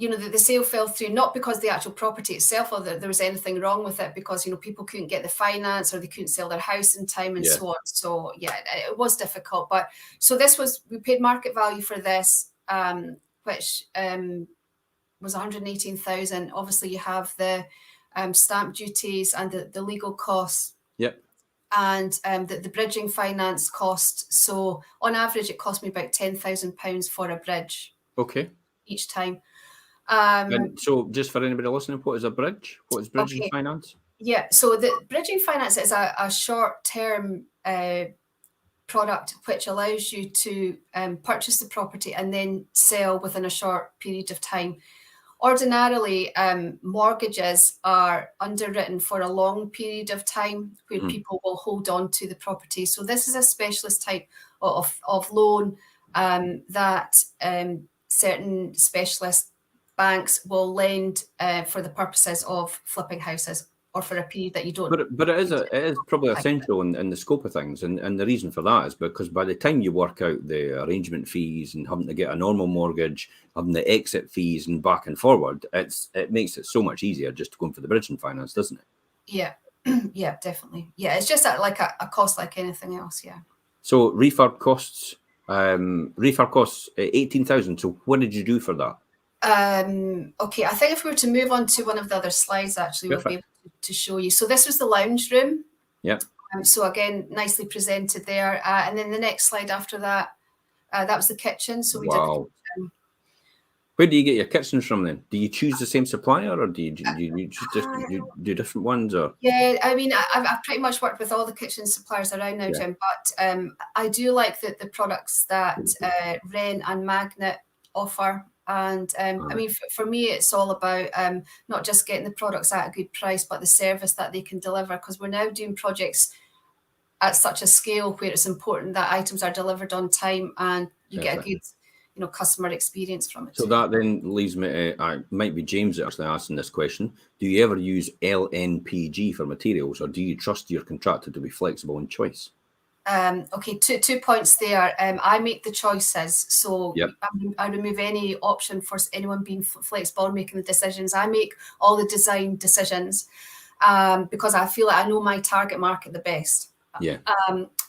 the sale fell through not because the actual property itself or there was anything wrong with it, because people couldn't get the finance or they couldn't sell their house in time and so on. So it was difficult. But so we paid market value for this, which was 118,000. Obviously, you have the stamp duties and the legal costs. Yep. And the bridging finance cost. So on average, it cost me about £10,000 for a bridge. Okay. Each time. And so just for anybody listening, what is a bridge? What is bridging finance? Yeah, so the bridging finance is a short-term product which allows you to purchase the property and then sell within a short period of time. Ordinarily, mortgages are underwritten for a long period of time where people will hold on to the property. So this is a specialist type of loan that certain specialist banks will lend for the purposes of flipping houses or for a period that you don't. But it is probably essential in the scope of things, and the reason for that is because by the time you work out the arrangement fees and having to get a normal mortgage, having the exit fees and back and forward, it makes it so much easier just to go in for the bridging finance, doesn't it? Yeah, yeah, definitely. Yeah, it's just like a cost like anything else. Yeah. So refurb costs, 18,000. So what did you do for that? Okay, I think if we were to move on to one of the other slides, actually, we'll be able to show you. So this was the lounge room. Yeah. So again, nicely presented there. And then the next slide after that, that was the kitchen. So we did the kitchen. Where do you get your kitchens from then? Do you choose the same supplier, or do you just do different ones? Or yeah, I mean, I've pretty much worked with all the kitchen suppliers around now, Jim. But I do like the products that Wren and Magnet offer. And I mean, for me, it's all about not just getting the products at a good price, but the service that they can deliver. Because we're now doing projects at such a scale where it's important that items are delivered on time and you get a good, customer experience from it. So that then leads me to, might be James actually asking this question. Do you ever use LNPG for materials, or do you trust your contractor to be flexible in choice? Okay, two points there. I make the choices, so I remove any option for anyone being flexible or making the decisions. I make all the design decisions because I feel like I know my target market the best. Yeah.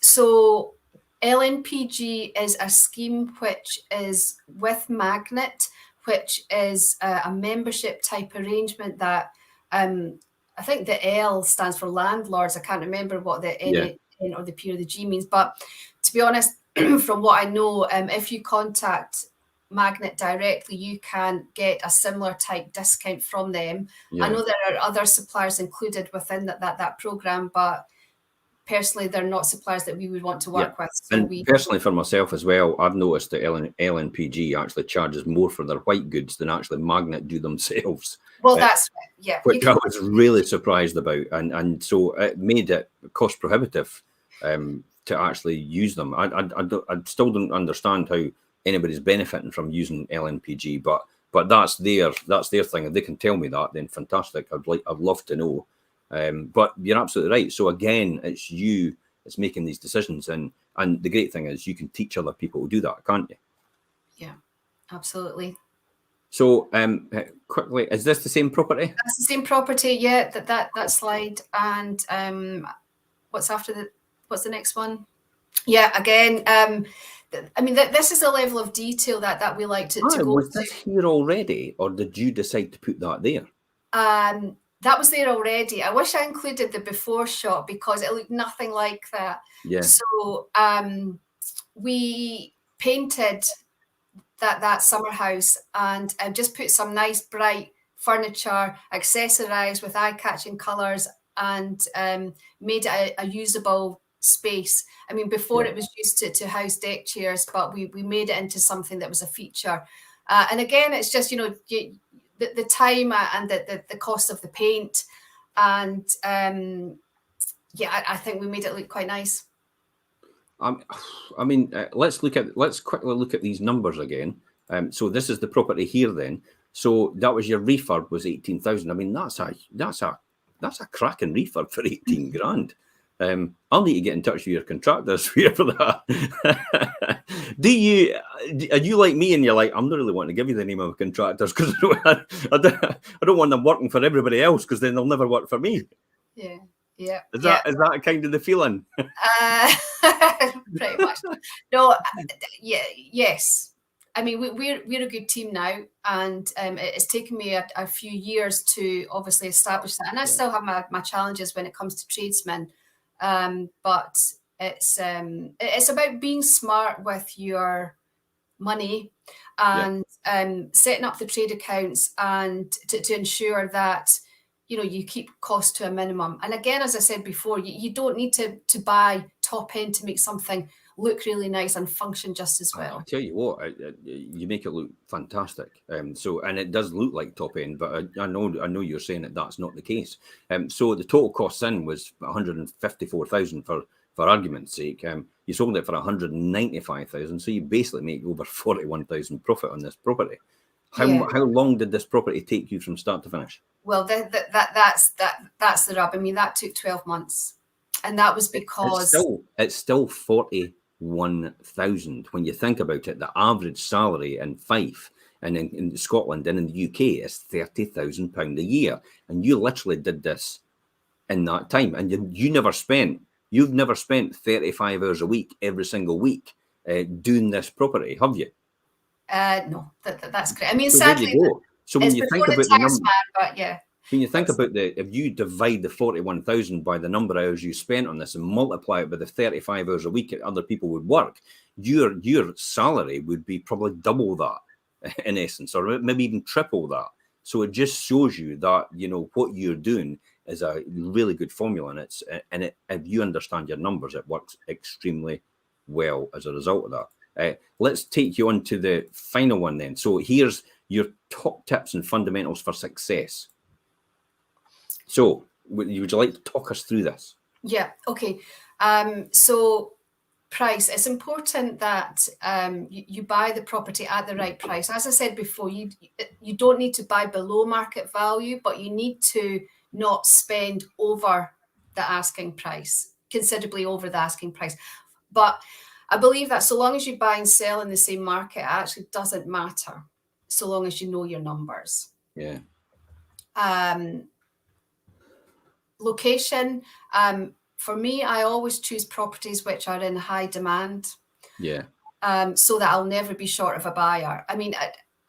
So LNPG is a scheme which is with Magnet, which is a membership type arrangement that I think the L stands for landlords. I can't remember what the N or the P or the G means, but to be honest, from what I know, if you contact Magnet directly, you can get a similar type discount from them. I know there are other suppliers included within that program, but personally, they're not suppliers that we would want to work with. So and personally, for myself as well, I've noticed that LNPG actually charges more for their white goods than actually Magnet do themselves. Well, that's which I was really surprised about, and so it made it cost prohibitive to actually use them. I still don't understand how anybody's benefiting from using LNPG, but that's their thing. If they can tell me that, then fantastic. I'd love to know. But you're absolutely right. So again, it's you that's making these decisions, and the great thing is you can teach other people to do that, can't you? Yeah, absolutely. So quickly, is this the same property? That's the same property, yeah. That slide, and what's the next one? Yeah, again, I mean, this is a level of detail that we like to go. Was this here already, or did you decide to put that there? That was there already. I wish I included the before shot because it looked nothing like that. Yeah. So we painted that summer house and just put some nice bright furniture, accessorized with eye-catching colours, and made it a usable space. I mean, before it was used to house deck chairs, but we made it into something that was a feature. And again, it's just, the time and the cost of the paint, and I think we made it look quite nice. I mean, let's quickly look at these numbers again. So this is the property here then. So that was your refurb was 18,000. I mean, that's a cracking refurb for 18 grand. I'll need to get in touch with your contractors for that. Are you like me and you're like, I'm not really wanting to give you the name of contractors because I don't want them working for everybody else because then they'll never work for me. Yeah. Is that kind of the feeling? Pretty much. No. Yes. I mean, we're a good team now, and it's taken me a few years to obviously establish that. And I still have my challenges when it comes to tradesmen, but it's about being smart with your money and setting up the trade accounts and to ensure that you keep costs to a minimum. And again, as I said before, you don't need to buy top end to make something look really nice and function just as well. I tell you what, you make it look fantastic. And it does look like top end, but I know you're saying that that's not the case. So the total cost in was 154,000 for argument's sake. You sold it for 195,000, so you basically make over 41,000 profit on this property. How long did this property take you from start to finish? Well, that's the rub. I mean, that took 12 months, and that was because it's still 41,000 when you think about it. The average salary in Fife and in Scotland and in the UK is £30,000 a year, and you literally did this in that time, and you've never spent 35 hours a week every single week doing this property, have you? No, that's great. I mean, so sadly, so when you think about the number, but yeah. When you think about if you divide the 41,000 by the number of hours you spent on this and multiply it by the 35 hours a week that other people would work, your salary would be probably double that in essence, or maybe even triple that. So it just shows you that, what you're doing is a really good formula, and if you understand your numbers, it works extremely well as a result of that. Let's take you on to the final one then. So here's your top tips and fundamentals for success. So would you like to talk us through this? Yeah, okay. So price, it's important that you buy the property at the right price. As I said before, you don't need to buy below market value, but you need to not spend over the asking price, considerably over the asking price. But I believe that so long as you buy and sell in the same market, it actually doesn't matter, so long as you know your numbers. Yeah. Location. For me, I always choose properties which are in high demand. Yeah. So that I'll never be short of a buyer. I mean,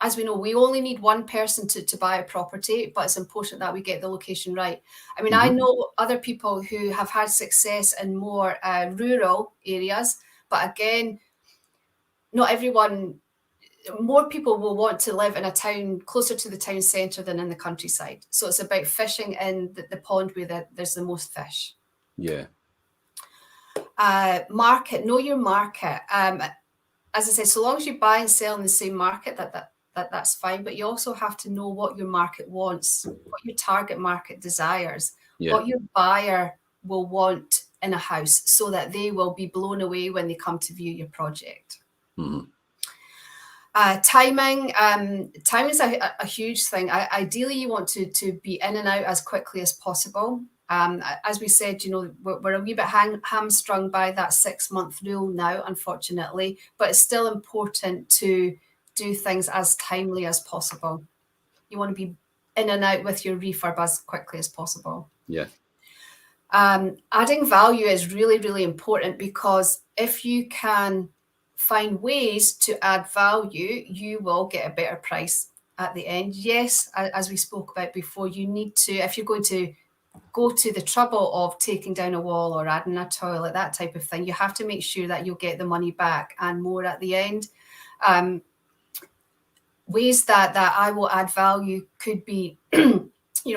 as we know, we only need one person to buy a property, but it's important that we get the location right. I mean, I know other people who have had success in more rural areas, but again, not everyone, more people will want to live in a town closer to the town centre than in the countryside. So it's about fishing in the pond where there's the most fish. Yeah. Market, know your market. As I said, so long as you buy and sell in the same market, that's fine. But you also have to know what your market wants, what your target market desires, what your buyer will want in a house, so that they will be blown away when they come to view your project. Timing is a huge thing. Ideally, you want to be in and out as quickly as possible. As we said, we're a wee bit hamstrung by that 6-month rule now, unfortunately, but it's still important to do things as timely as possible. You want to be in and out with your refurb as quickly as possible. Yeah. Adding value is really, really important, because if you can find ways to add value, you will get a better price at the end. Yes, as we spoke about before, you need to, if you're going to go to the trouble of taking down a wall or adding a toilet, that type of thing, you have to make sure that you'll get the money back and more at the end. Ways that I will add value could be,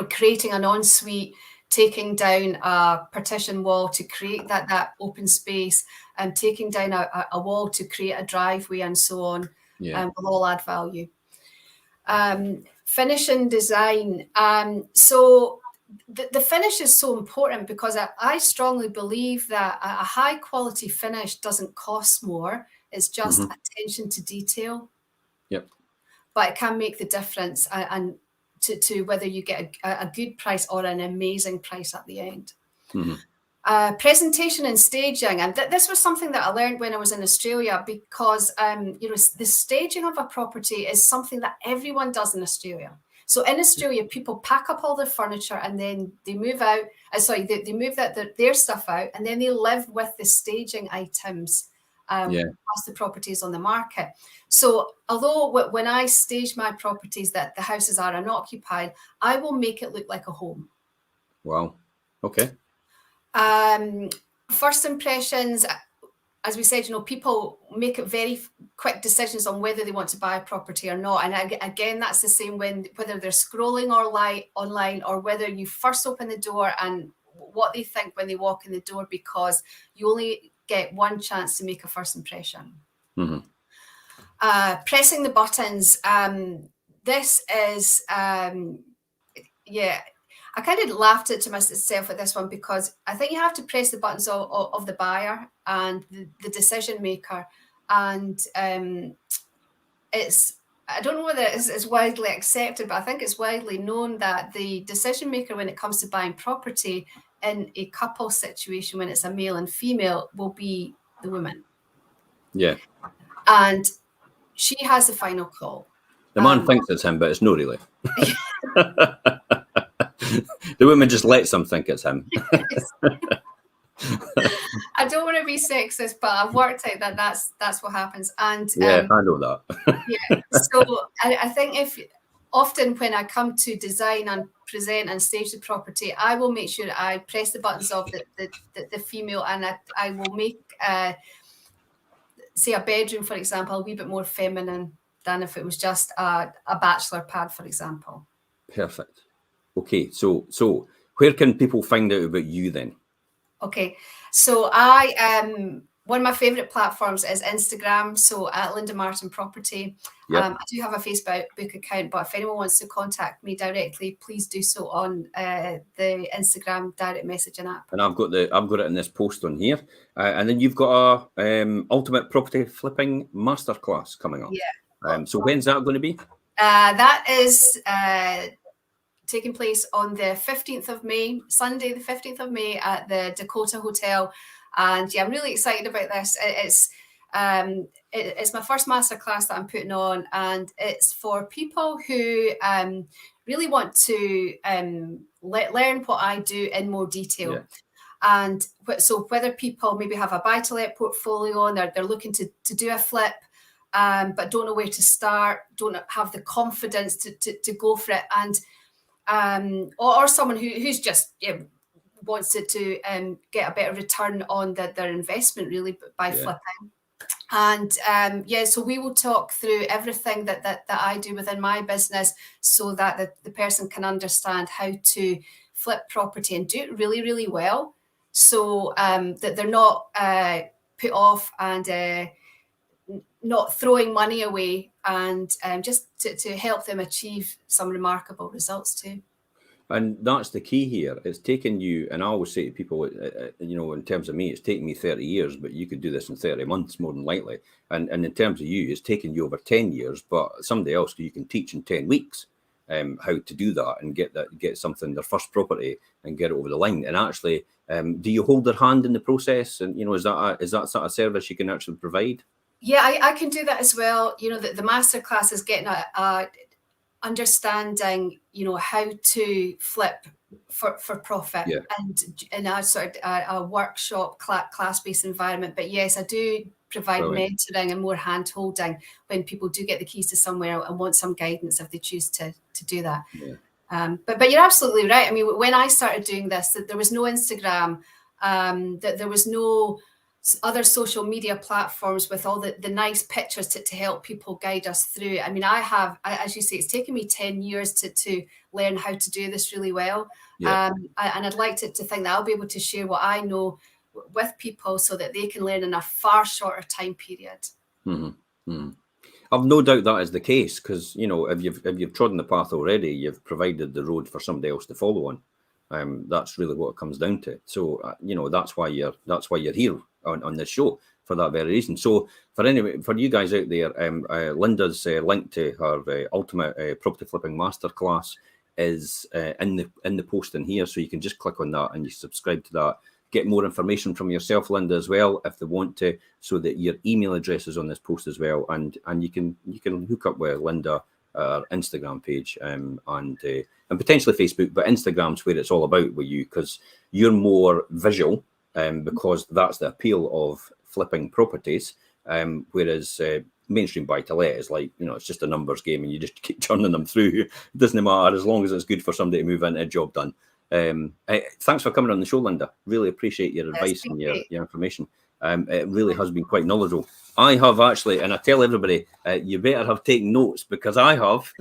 creating an ensuite, taking down a partition wall to create that open space, and taking down a wall to create a driveway and so on. Will all add value. Finish and design. So the finish is so important, because I strongly believe that a high quality finish doesn't cost more. It's just attention to detail. Yep. But it can make the difference, and to whether you get a good price or an amazing price at the end. Presentation and staging, and this was something that I learned when I was in Australia, because the staging of a property is something that everyone does in Australia. So in Australia, people pack up all their furniture and then they move out. They move their stuff out, and then they live with the staging items Plus the properties on the market. So although when I stage my properties that the houses are unoccupied, I will make it look like a home. Wow. Okay. First impressions, as we said, people make it very quick decisions on whether they want to buy a property or not. And again, that's the same whether they're scrolling online or whether you first open the door and what they think when they walk in the door, because you only get one chance to make a first impression. Pressing the buttons. This is, I kind of laughed to myself at this one, because I think you have to press the buttons of the buyer and the decision maker. And I don't know whether it's widely accepted, but I think it's widely known that the decision maker when it comes to buying property in a couple situation, when it's a male and female, will be the woman. Yeah. And she has the final call. The man thinks it's him, but it's not really. The woman just lets them think it's him. I don't want to be sexist, but I've worked out that's what happens. And yeah, I know that. Yeah. So I think often when I come to design and present and stage the property, I will make sure I press the buttons of the female, and I will make say a bedroom, for example, a wee bit more feminine than if it was just a bachelor pad, for example. Perfect. Okay, so where can people find out about you then? Okay, so one of my favorite platforms is Instagram. So at Linda Martin Property. Yep. I do have a Facebook account, but if anyone wants to contact me directly, please do so on the Instagram direct messaging app. And I've got it in this post on here. And then you've got a ultimate property flipping masterclass coming up. Yeah. So when's that going to be? That is taking place on the 15th of May, Sunday, the 15th of May at the Dakota Hotel. And yeah, I'm really excited about this. It's my first masterclass that I'm putting on, and it's for people who really want to learn what I do in more detail. Yeah. And so whether people maybe have a buy-to-let portfolio and they're looking to do a flip, but don't know where to start, don't have the confidence to go for it, and or someone who's just wants to get a better return on their investment, really, by flipping. And so we will talk through everything that I do within my business, so that the person can understand how to flip property and do it really, really well, so that they're not put off and not throwing money away, and just to help them achieve some remarkable results too. And that's the key here. It's taken you, and I always say to people, in terms of me, it's taken me 30 years, but you could do this in 30 months more than likely. And in terms of you, it's taken you over 10 years, but somebody else you can teach in 10 weeks how to do that and get something, their first property, and get it over the line. And actually, do you hold their hand in the process? And, is that sort of service you can actually provide? Yeah, I can do that as well. The masterclass is getting a understanding, how to flip for profit, and in a sort of a workshop class-based environment. But yes, I do provide mentoring and more hand-holding when people do get the keys to somewhere and want some guidance if they choose to do that. Yeah. But you're absolutely right. I mean, when I started doing this, there was no Instagram, that there was no other social media platforms with all the nice pictures to help people guide us through. I mean, as you say, it's taken me 10 years to learn how to do this really well. Yeah. And I'd like to think that I'll be able to share what I know with people so that they can learn in a far shorter time period. Mm-hmm. Mm-hmm. I've no doubt that is the case, because, if you've trodden the path already, you've provided the road for somebody else to follow on. That's really what it comes down to. So, that's why you're here on this show, for that very reason. So for you guys out there, Linda's link to her ultimate property flipping masterclass is in the post in here, so you can just click on that and you subscribe to that. Get more information from yourself, Linda, as well, if they want to, so that your email address is on this post as well, and you can hook up with Linda, Instagram page, and potentially Facebook, but Instagram's where it's all about with you, because you're more visual. Because that's the appeal of flipping properties, whereas mainstream buy-to-let is like, it's just a numbers game and you just keep churning them through. It doesn't matter as long as it's good for somebody to move into, a job done. Thanks for coming on the show, Linda. Really appreciate your advice and your information. It really has been quite knowledgeable. I have actually, and I tell everybody, you better have taken notes, because I have.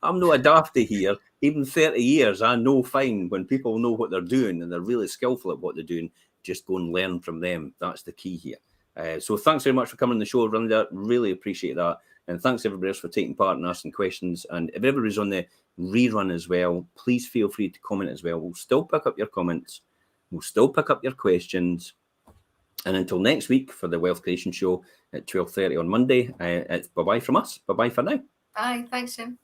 I'm not a dafty here. Even 30 years, I know fine when people know what they're doing and they're really skillful at what they're doing. Just go and learn from them. That's the key here. So thanks very much for coming on the show, Linda. Really appreciate that. And thanks everybody else for taking part and asking questions. And if everybody's on the rerun as well, please feel free to comment as well. We'll still pick up your comments. We'll still pick up your questions. And until next week for the Wealth Creation Show at 12:30 on Monday, it's bye-bye from us. Bye-bye for now. Bye. Thanks, Jim.